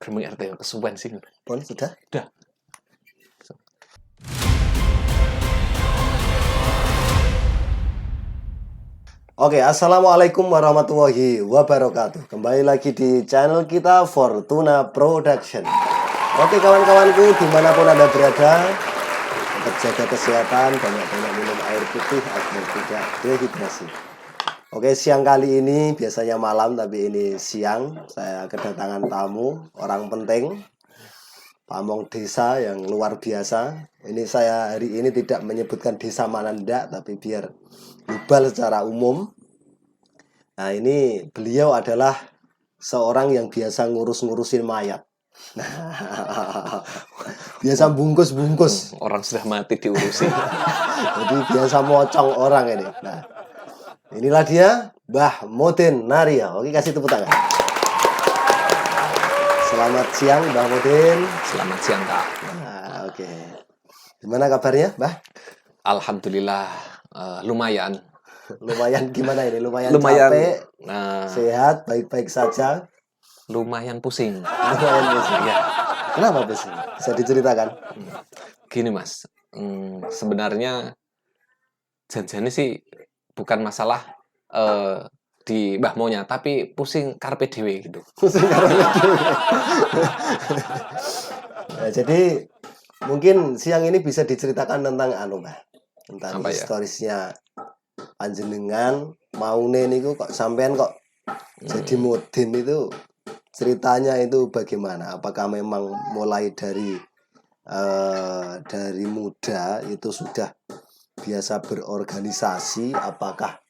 gremeng RT kesuwen sih. Pun sudah? Udah. Oke, assalamualaikum warahmatullahi wabarakatuh. Kembali lagi di channel kita Fortuna Production. Oke kawan-kawanku, dimanapun Anda berada, tetap jaga kesehatan, banyak-banyak minum air putih agar tidak dehidrasi. Oke, siang kali ini, biasanya malam tapi ini siang, saya kedatangan tamu, orang penting, pamong desa yang luar biasa. Ini saya hari ini tidak menyebutkan desa mana ndak, tapi biar global secara umum. Nah, ini beliau adalah seorang yang biasa ngurus-ngurusin mayat. Nah, biasa bungkus-bungkus. Orang sudah mati diurusin. Jadi biasa mocong orang ini. Nah, inilah dia Mbah Modin Naria. Oke, kasih tepuk tangan. Selamat siang Mbah Modin. Selamat siang, Kak. Nah, oke. Gimana kabarnya, Mbah? Alhamdulillah lumayan. Lumayan gimana ini? Lumayan capek, sehat, baik-baik saja. Lumayan pusing. Lumayan pusing. Ya. Kenapa pusing? Bisa diceritakan? Gini, Mas. Sebenarnya janjane sih bukan masalah di Mbah Monya, tapi pusing karpe dhewe gitu. Pusing karpe dhewe. Nah, jadi mungkin siang ini bisa diceritakan tentang Mbah. Tentang apa historisnya panjenengan maune niku kok sampean kok jadi modin itu, ceritanya itu bagaimana? Apakah memang mulai dari muda itu sudah biasa berorganisasi? Apakah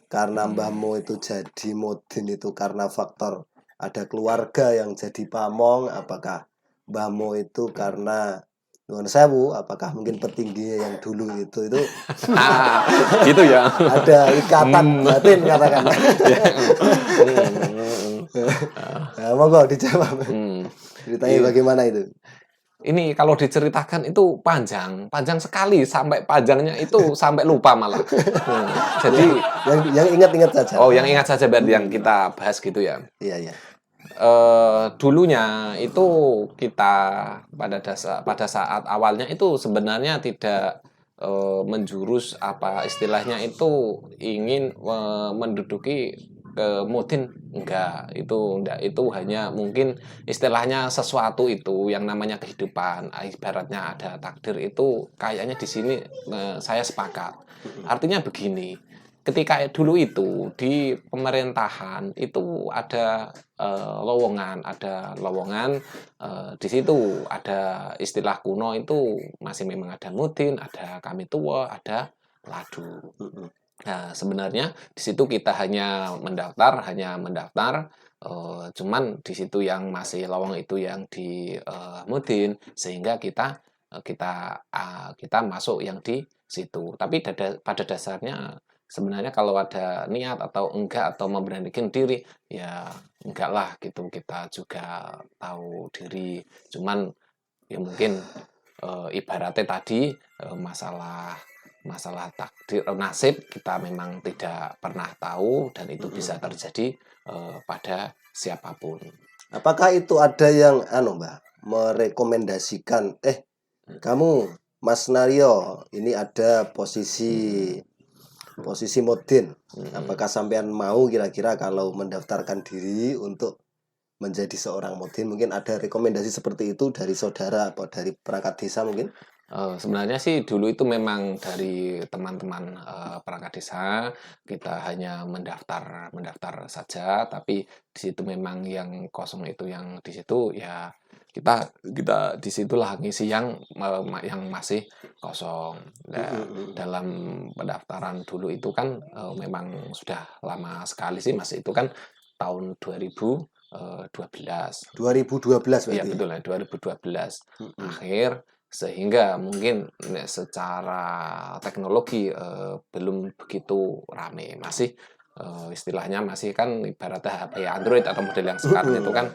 karena Mbah Mo itu jadi modin itu karena faktor ada keluarga yang jadi pamong? Apakah Mbah Mo itu karena Nuwun sewu, apakah mungkin petingginya yang dulu itu gitu ya, ada ikatan batin katakan. Nah, monggo dijawab. Ceritanya bagaimana itu? Ini kalau diceritakan itu panjang sekali, sampai panjangnya itu sampai lupa malah. Jadi yang ingat-ingat saja. Oh, yang ingat saja berarti yang kita bahas gitu ya. Iya, iya. Dulunya itu kita pada saat awalnya itu sebenarnya tidak menjurus apa istilahnya itu ingin menduduki ke Mudin, enggak, itu hanya mungkin istilahnya sesuatu itu yang namanya kehidupan, ibaratnya ada takdir itu kayaknya di sini saya sepakat. Artinya begini, ketika dulu itu di pemerintahan itu ada lowongan di situ ada istilah kuno itu masih memang ada Mudin, ada kami tua, ada ladu. Nah, sebenarnya di situ kita hanya mendaftar, cuman di situ yang masih lowong itu yang di Mudin, sehingga kita masuk yang di situ. Tapi pada dasarnya sebenarnya kalau ada niat atau enggak atau memberanikan diri, ya enggak lah gitu, kita juga tahu diri. Cuman ya mungkin ibaratnya tadi masalah takdir nasib kita memang tidak pernah tahu dan itu bisa terjadi pada siapapun. Apakah itu ada yang Mbah merekomendasikan kamu Mas Nario ini ada posisi Modin, apakah sampean mau kira-kira kalau mendaftarkan diri untuk menjadi seorang Modin? Mungkin ada rekomendasi seperti itu dari saudara atau dari perangkat desa mungkin? Sebenarnya sih dulu itu memang dari teman-teman perangkat desa, kita hanya mendaftar saja, tapi di situ memang yang kosong itu yang di situ ya kita disitulah ngisi yang masih kosong. Nah, dalam pendaftaran dulu itu kan memang sudah lama sekali sih Mas, itu kan tahun 2012 berarti. Iya betul ya, 2012 akhir, sehingga mungkin secara teknologi belum begitu rame, masih istilahnya masih kan ibaratnya HP Android atau model yang sekarang itu kan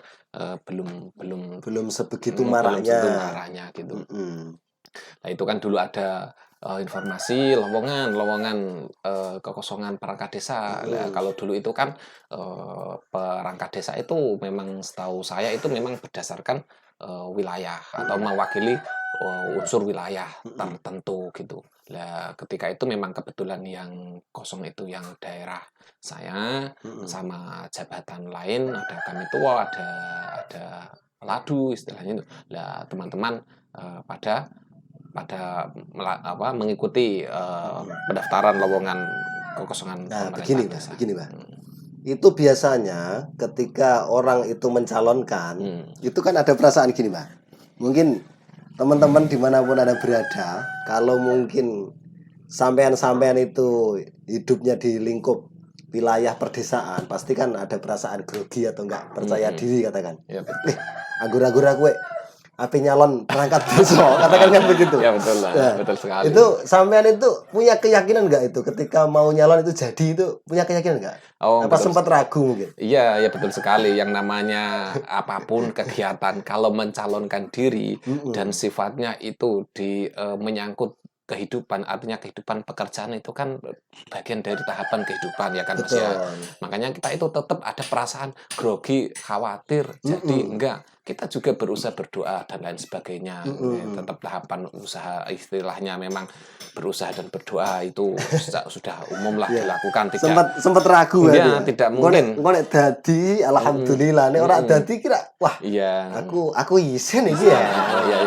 belum sebegitu marahnya gitu. Nah, itu kan dulu ada informasi lowongan kekosongan perangkat desa. Lah, kalau dulu itu kan perangkat desa itu memang setahu saya itu memang berdasarkan wilayah atau mewakili unsur wilayah tertentu gitu. Lah, ketika itu memang kebetulan yang kosong itu yang daerah saya sama jabatan lain, ada kami tua, ada peladu istilahnya itu. Lah, teman-teman pada mengikuti pendaftaran lowongan kekosongan Nah, pemerintahan desa. begini, Pak. Itu biasanya ketika orang itu mencalonkan, itu kan ada perasaan gini, Pak. Mungkin teman-teman dimanapun Anda berada, kalau mungkin sampean-sampean itu hidupnya di lingkup wilayah perdesaan, pasti kan ada perasaan grogi atau enggak percaya diri, katakan. Ya, Agura-agura gue api nyalon perangkat desa, katakan kan begitu. ya betul lah, Nah, betul sekali. itu sampean itu punya keyakinan enggak itu ketika mau nyalon itu jadi itu punya keyakinan enggak? Apa betul. sempat ragu mungkin? Iya, ya betul sekali. Yang namanya apapun kegiatan kalau mencalonkan diri dan sifatnya itu menyangkut kehidupan, artinya kehidupan pekerjaan itu kan bagian dari tahapan kehidupan ya kan Mas ya. Makanya kita itu tetap ada perasaan grogi, khawatir. Jadi enggak, kita juga berusaha berdoa dan lain sebagainya. Tetap tahapan usaha, istilahnya memang berusaha dan berdoa itu sudah umum lah dilakukan. Tidak Sempat ragu ya, tidak mungkin. Nek dadi alhamdulillah, nek ora dadi kira wah Iya. aku isin iki ya.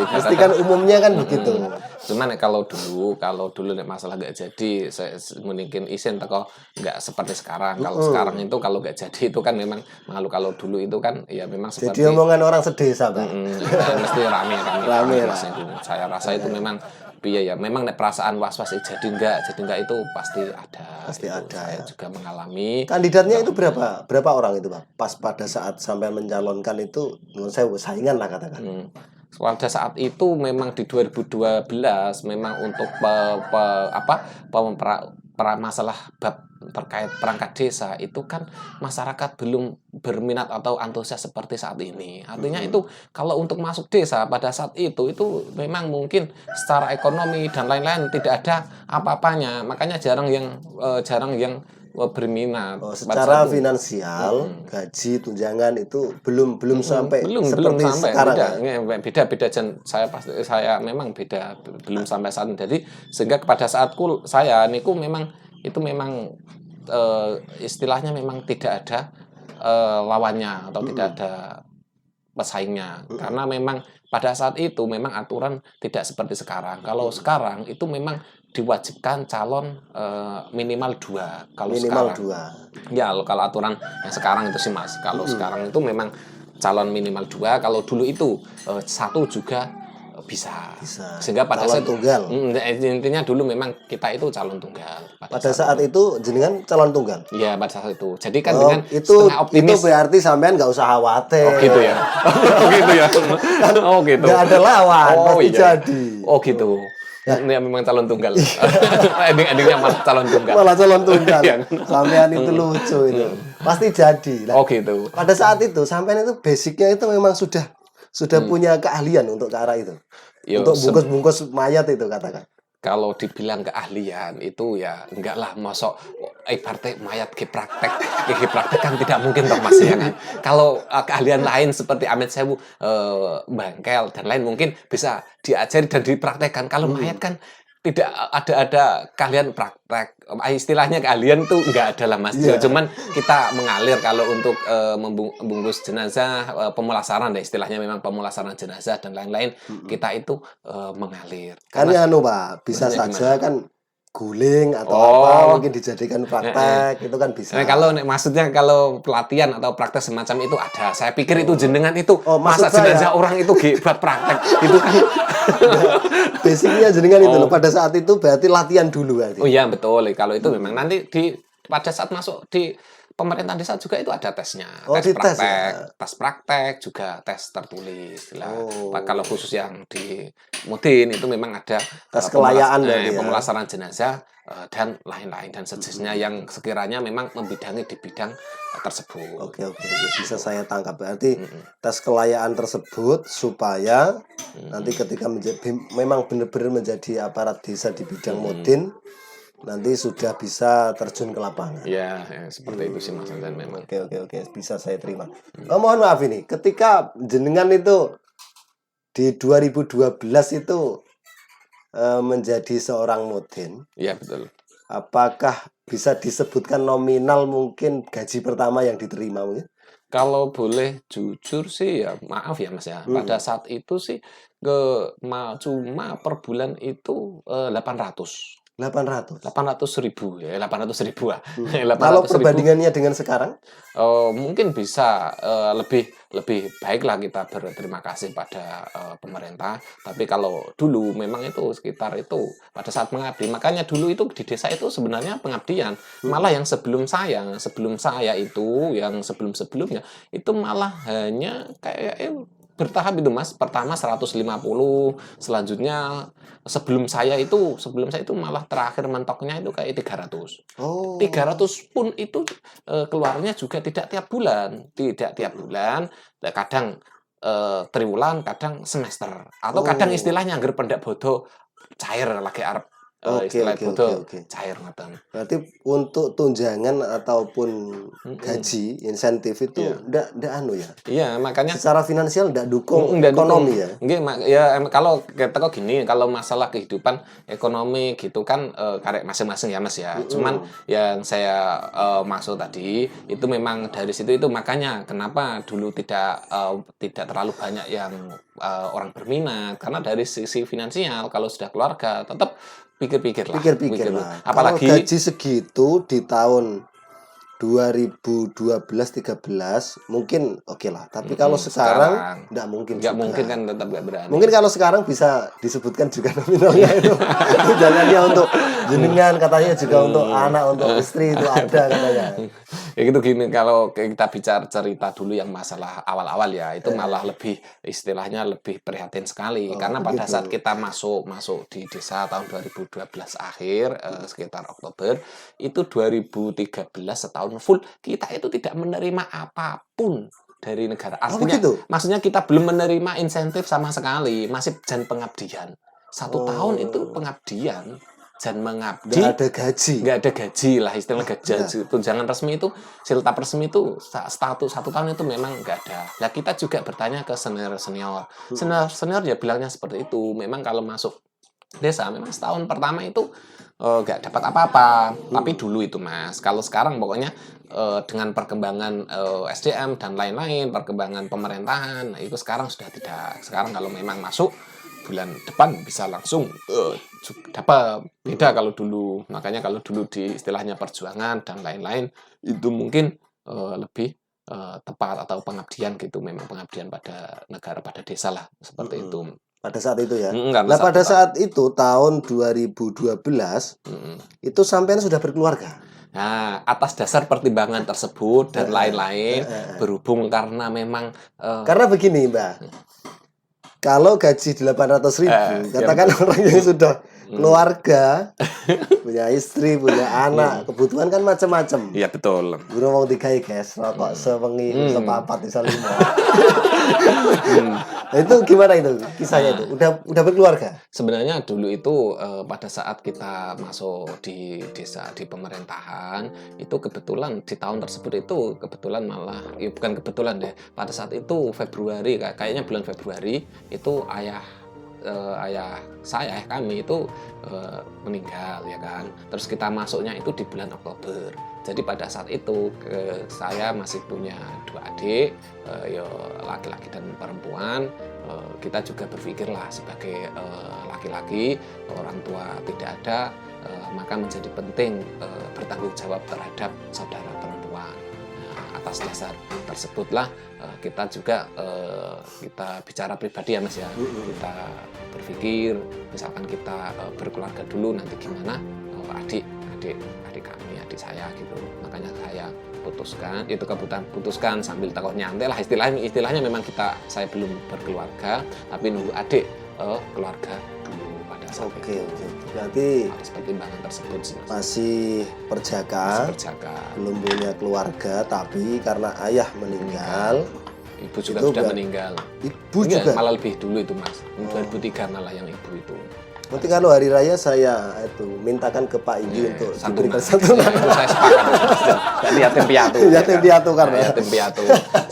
Pasti kan umumnya kan begitu. Cuman kalau dulu nek masalah nggak jadi, saya mungkin isin teko nggak seperti sekarang. Kalau sekarang itu kalau nggak jadi itu kan memang malu. Kalau dulu itu kan ya memang seperti Jadi omongan orang sedesa, Pak. mesti rame. Lah. Saya rasa itu memang ya memang nek perasaan was-was jadi enggak itu pasti ada. Pasti ada. Saya juga mengalami. Kandidatnya itu berapa orang itu, Pak? Pas pada saat sampai mencalonkan itu menurut saya saingan lah katakan. Pada saat itu memang di 2012 memang untuk masalah bab terkait perangkat desa itu kan masyarakat belum berminat atau antusias seperti saat ini. Artinya itu kalau untuk masuk desa pada saat itu memang mungkin secara ekonomi dan lain-lain tidak ada apa-apanya. Makanya jarang yang berminat. Secara finansial, gaji, tunjangan itu belum sampai seperti sampai sekarang. Beda saya memang beda, belum sampai saat ini. Jadi sehingga pada saatku saya niku memang istilahnya memang tidak ada lawannya atau tidak ada pesaingnya, karena memang pada saat itu memang aturan tidak seperti sekarang. Kalau sekarang itu memang diwajibkan calon minimal 2. Kalau Minimal sekarang, ya kalau aturan yang sekarang itu sih Mas. Kalau sekarang itu memang calon minimal 2. Kalau dulu itu 1 juga bisa. Sehingga pada calon saat tunggal. Intinya dulu memang kita itu calon tunggal. Pada saat itu jenengan calon tunggal. Iya, pada saat itu. Jadi kan dengan itu setengah optimis. Itu berarti sampean nggak usah khawatir. Oh gitu ya. Oh gitu ya. Oh gitu. Nggak ada lawan, pasti iya. jadi. Oh gitu. Ini memang calon tunggal. Ending-endingnya malah calon tunggal. Malah calon tunggal. Sampean itu lucu itu. Pasti jadi. Oh gitu. Pada saat itu sampean itu basicnya itu memang sudah punya keahlian untuk ke arah itu. Untuk bungkus-bungkus mayat itu katakan. Kalau dibilang keahlian itu ya enggak lah, mosok ibaratnya mayat ke praktek kan tidak mungkin toh Mas ya kan. Kalau keahlian lain seperti Amit Sewu, bangkel dan lain mungkin bisa diajari dan dipraktekkan. Kalau mayat kan tidak ada keahlian praktek. Istilahnya keahlian tuh enggak ada lah Mas. Cuman kita mengalir kalau untuk membungkus jenazah, pemulasaran deh istilahnya, memang pemulasaran jenazah dan lain-lain, kita itu mengalir. Kan ya Pak, bisa saja kan guling atau apa mungkin dijadikan praktek itu kan bisa. Kalau maksudnya kalau pelatihan atau praktek semacam itu ada. Saya pikir itu jenengan itu masa jenazah orang itu buat praktek itu kan. Basicnya jenengan itu loh, pada saat itu berarti latihan dulu berarti. Oh iya betul. Kalau itu memang nanti pada saat masuk di pemerintah desa juga itu ada tesnya, Oh, tes dites praktek, ya? tes praktek juga tes tertulis lah. Oh. Kalau khusus yang di Mudin itu memang ada Tes kelayaan berarti ya? pemulasaran jenazah dan lain-lain dan sejenisnya yang sekiranya memang membidangi di bidang tersebut. Oke, bisa saya tangkap. Berarti tes kelayaan tersebut supaya nanti ketika memang benar-benar menjadi aparat desa di bidang Mudin, nanti sudah bisa terjun ke lapangan. Ya, seperti itu sih Mas dan memang. Oke, bisa saya terima. Mohon maaf ini, ketika jenengan itu di 2012 itu menjadi seorang Mudin, Iya, betul. apakah bisa disebutkan nominal mungkin gaji pertama yang diterima mungkin? Kalau boleh jujur sih ya maaf ya Mas ya. Pada saat itu sih cuma per bulan itu 800. 800. 800.000 ya, 800.000 lah. Kalau 800.000 perbandingannya dengan sekarang? mungkin bisa lebih baiklah kita berterima kasih pada pemerintah. Tapi kalau dulu memang itu sekitar itu pada saat mengabdi. Makanya dulu itu di desa itu sebenarnya pengabdian. Malah yang sebelum saya itu yang sebelumnya itu malah hanya kayak bertahap itu Mas. Pertama 150, selanjutnya sebelum saya itu malah terakhir mentoknya itu kayak 300. Oh. 300 pun itu keluarnya juga tidak tiap bulan, kadang triwulan, kadang semester, atau kadang istilahnya anggar pendak bodo cair lagi arep istilah bodo cair ngoten. Berarti untuk tunjangan ataupun gaji insentif itu ndak anu ya? Iya, makanya Secara finansial ndak dukung ekonomi ya? Nggih, kalau kita kok gini, kalau masalah kehidupan ekonomi gitu kan karek masing-masing ya Mas ya. Cuman yang saya maksud tadi itu memang dari situ itu makanya kenapa dulu tidak terlalu banyak yang orang berminat karena dari sisi finansial kalau sudah keluarga tetap pikir-pikir lah. Apalagi kalau gaji segitu di tahun 2012-13 mungkin oke lah. Tapi kalau sekarang nggak mungkin. Nggak mungkin kan, tetap nggak berani. Mungkin kalau sekarang bisa disebutkan juga nominalnya itu. Tunjangannya untuk jenengan katanya juga untuk anak, untuk istri itu ada katanya. Ya gitu gini, kalau kita bicara cerita dulu yang masalah awal-awal ya, itu malah lebih istilahnya lebih prihatin sekali. Karena pada saat kita masuk di desa tahun 2012 akhir, sekitar Oktober, itu 2013 setahun full, kita itu tidak menerima apapun dari negara. Artinya, maksudnya kita belum menerima insentif sama sekali, masih jan pengabdian. 1 tahun itu pengabdian. Dan mengabdi nggak ada gaji lah istilah gaji. Tunjangan resmi itu siltap resmi itu status 1 tahun itu memang nggak ada. Nah kita juga bertanya ke senior ya bilangnya seperti itu. Memang kalau masuk desa memang setahun pertama itu nggak dapat apa-apa. Tapi dulu itu Mas. Kalau sekarang pokoknya dengan perkembangan SDM dan lain-lain, perkembangan pemerintahan, nah itu sekarang sudah tidak. Sekarang kalau memang masuk bulan depan bisa langsung dapat. Beda kalau dulu. Makanya kalau dulu di istilahnya perjuangan dan lain-lain itu mungkin lebih tepat atau pengabdian gitu. Memang pengabdian pada negara, pada desa lah seperti itu. Pada saat itu ya. Nah pada saat itu tahun 2012 itu sampean sudah berkeluarga. Nah, atas dasar pertimbangan tersebut dan lain-lain berhubung karena memang karena begini Mbak. Kalau gaji 800.000, katakan orang yang sudah keluarga, punya istri, punya anak, kebutuhan kan macam-macam. Iya betul. Guru mau dikai guys, rokok sewengi, sepapat, bisa 5. Nah, itu gimana itu kisahnya itu? Udah berkeluarga? Sebenarnya dulu itu pada saat kita masuk di desa di pemerintahan itu kebetulan di tahun tersebut itu kebetulan malah ya bukan kebetulan deh. Pada saat itu Februari kayaknya bulan Februari itu ayah kami itu meninggal ya kan. Terus kita masuknya itu di bulan Oktober. Jadi pada saat itu saya masih punya 2 adik, ya laki-laki dan perempuan. Kita juga berpikirlah sebagai laki-laki, orang tua tidak ada, maka menjadi penting bertanggung jawab terhadap saudara perempuan. Atas dasar tersebutlah kita juga kita bicara pribadi ya Mas ya. Kita berpikir misalkan kita berkeluarga dulu nanti gimana adik adik kami, adik saya gitu. Makanya saya putuskan sambil takut nyantai lah istilahnya memang saya belum berkeluarga tapi nunggu adik keluarga dulu pada saat Oke, itu. berarti Atas pertimbangan tersebut sih, Mas. masih perjaka, belum punya keluarga, tapi karena ayah meninggal, Ibu juga itu sudah meninggal. Ibu Enggak, juga. malah lebih dulu itu, Mas. 2003 malah yang ibu itu. Berarti kalau hari raya saya itu mintakan ke Pak Indi untuk diberikan santunan. Itu saya sepakat. Jadi yatim piatu. Yatim piatu karena yatim piatu.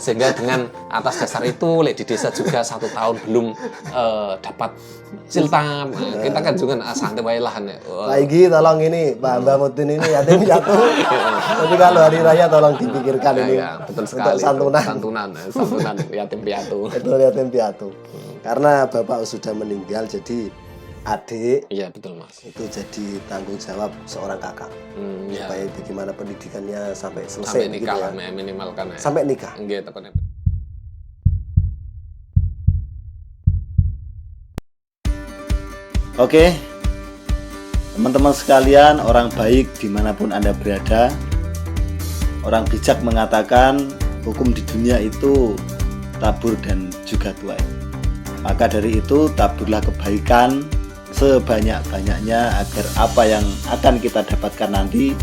Sehingga dengan atas dasar itu di desa juga 1 tahun belum dapat siltam. Kita kan juga santai wae lah. Pak Igi tolong ini Pak Mbak Mudin ini yatim piatu. Tapi kalau hari raya tolong dipikirkan ini Ya, betul sekali. untuk santunan. Santunan yatim piatu. Betul, yatim piatu. Karena bapak sudah meninggal, jadi adik Iya, betul, Mas. itu jadi tanggung jawab seorang kakak. Ya. Supaya bagaimana pendidikannya sampai selesai Sampai gitu nikah ya. lah minimalkan ya. Sampai nikah. Nggih, tekan. Oke, teman-teman sekalian, orang baik dimanapun Anda berada, orang bijak mengatakan hukum di dunia itu tabur dan juga tuai. Maka dari itu taburlah kebaikan sebanyak-banyaknya agar apa yang akan kita dapatkan nanti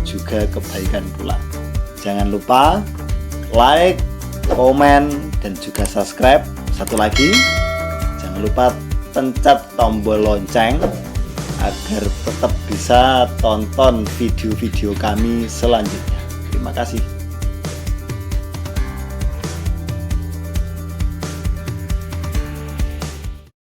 juga kebaikan pula. Jangan lupa like, komen, dan juga subscribe. Satu lagi, jangan lupa pencet tombol lonceng agar tetap bisa tonton video-video kami selanjutnya. Terima kasih.